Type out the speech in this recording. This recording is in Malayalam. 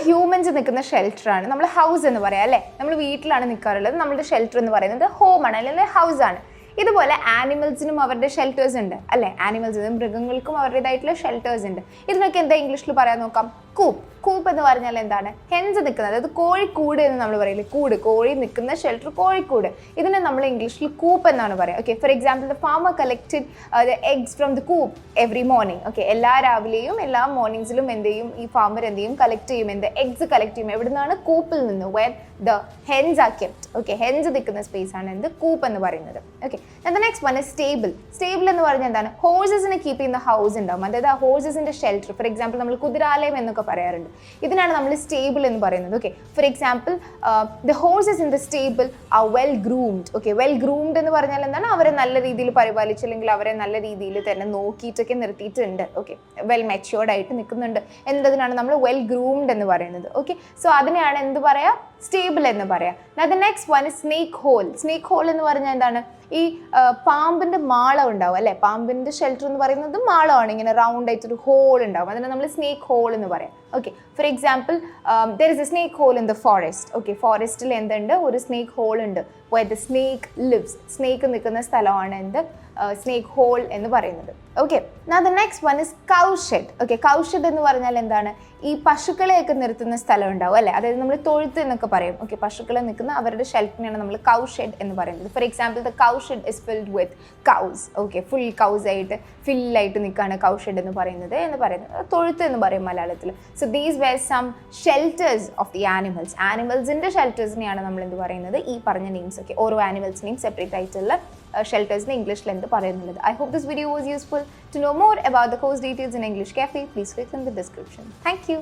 ഹ്യൂമൻസ് നിൽക്കുന്ന ഷെൽട്ടറാണ് നമ്മൾ ഹൗസ് എന്ന് പറയാം അല്ലേ. നമ്മൾ വീട്ടിലാണ് നിൽക്കാറുള്ളത്. നമ്മുടെ ഷെൽട്ടർ എന്ന് പറയുന്നത് ഹോമാണ് അല്ലെങ്കിൽ ഹൗസാണ്. ഇതുപോലെ ആനിമൽസിനും അവരുടെ ഷെൽട്ടേഴ്സ് ഉണ്ട് അല്ലേ. ആനിമൽസിനും മൃഗങ്ങൾക്കും അവരുടേതായിട്ടുള്ള ഷെൽട്ടേഴ്സ് ഉണ്ട്. ഇതിനൊക്കെ എന്താ ഇംഗ്ലീഷിൽ പറയാൻ നോക്കാം? കൂപ്പ്. കൂപ്പ് എന്ന് പറഞ്ഞാൽ എന്താണ്? ഹെൻസ് നിൽക്കുന്നത്, അതായത് കോഴിക്കൂട് എന്ന് നമ്മൾ പറയില്ലേ, കൂട്, കോഴി നിൽക്കുന്ന ഷെൽട്ടർ കോഴിക്കൂട്. ഇതിനെ നമ്മൾ ഇംഗ്ലീഷിൽ കൂപ്പ് എന്നാണ് പറയുക. Okay, for example the farmer collected the eggs from the coop every morning. Okay, എല്ലാ രാവിലെയും എല്ലാ മോർണിംഗ്സിലും എന്ത് ചെയ്യും ഈ ഫാമർ എന്ത് ചെയ്യും? കളക്ട് ചെയ്യും. എന്ത് എഗ്സ് കളക്ട് ചെയ്യും? എവിടെ നിന്നാണ്? കൂപ്പിൽ നിന്ന്, when the hence R kept. Okay, hence നിൽക്കുന്ന സ്പേസ് ആണ് എന്ത്? കൂപ്പ് എന്ന് പറയുന്നത്. Okay, the next one is stable. Stable എന്ന് പറഞ്ഞാൽ എന്താണ്? ഹോഴ്സസിനെ കീപ്പ് ചെയ്യുന്ന ഹൗസ് ഉണ്ടാവും, അതായത് ആ ഹോഴ്സസിന്റെ ഷെൽട്ടർ. ഫോർ എക്സാമ്പിൾ നമ്മൾ കുതിരാലയം എന്നൊക്കെ പറയാറുണ്ട്. ഇതിനാണ് നമ്മൾ സ്റ്റേബിൾ എന്ന് പറയുന്നത്. Okay, for example the horses in the stable are well groomed. Okay, well groomed എന്ന് പറഞ്ഞാൽ എന്താണ്? അവരെ നല്ല രീതിയിൽ പരിപാലിച്ച് അല്ലെങ്കിൽ അവരെ നല്ല രീതിയിൽ തന്നെ നോക്കിയിട്ടൊക്കെ നിർത്തിയിട്ടുണ്ട്. ഓക്കെ, വെൽ മെച്യൂർഡ് ആയിട്ട് നിൽക്കുന്നുണ്ട് എന്നതിനാണ് നമ്മൾ വെൽ ഗ്രൂംഡ് എന്ന് പറയുന്നത്. ഓക്കെ, സോ അതിനെയാണ് എന്ത് പറയാ? സ്റ്റേബിൾ എന്ന് പറയാം. The next one is snake hole. Snake hole എന്ന് പറഞ്ഞാൽ എന്താണ്? ഈ പാമ്പിന്റെ മാളം ഉണ്ടാവും അല്ലെ. പാമ്പിന്റെ ഷെൽട്ടർ എന്ന് പറയുന്നത് മാളമാണ്, ഇങ്ങനെ റൗണ്ട് ആയിട്ടൊരു ഹോൾ ഉണ്ടാവും. അതിനെ നമ്മൾ സ്നേക്ക് ഹോൾ എന്ന് പറയാം. Okay, for example there is a snake hole in the forest. Okay, ഫോറസ്റ്റിൽ എന്തുണ്ട്? ഒരു സ്നേക്ക് ഹോൾ ഉണ്ട്. where the snake lives. Snake നിൽക്കുന്ന സ്ഥലമാണ് എന്ത്? സ്നേക്ക് ഹോൾ എന്ന് പറയുന്നത്. Okay, now the next one is cow shed. Okay, cow shed എന്ന് പറഞ്ഞാൽ എന്താണ്? ഈ പശുക്കളെയൊക്കെ നിർത്തുന്ന സ്ഥലം ഉണ്ടാവും അല്ലേ, അതായത് നമ്മൾ തൊഴുത്ത് എന്നൊക്കെ പറയും. ഓക്കെ, പശുക്കളെ നിൽക്കുന്ന അവരുടെ ഷെൽട്ടറിനെയാണ് നമ്മൾ cow shed എന്ന് പറയുന്നത്. Four example the cow shed is filled with cows. Okay, full cows ആയിട്ട് ഫില്ലായിട്ട് നിൽക്കുകയാണ് cow shed എന്ന് പറയുന്നത്. തൊഴുത്ത് എന്ന് പറയും മലയാളത്തിൽ. So these were some shelters of the animals. ആനിമൽസിൻ്റെ ഷെൽട്ടേഴ്സിനെയാണ് നമ്മൾ എന്ത് പറയുന്നത്? ഈ പറഞ്ഞ നെയിംസ് ഒക്കെ, ഓരോ ആനിമൽസിനെയും സെപ്പറേറ്റ് ആയിട്ടുള്ള ഷെൽട്ടേഴ്സിന് ഇംഗ്ലീഷിൽ എന്ത് പറയുന്നുള്ളത്. I hope this video was useful. To know more about the course details in English Cafe, please click in the description. Thank you.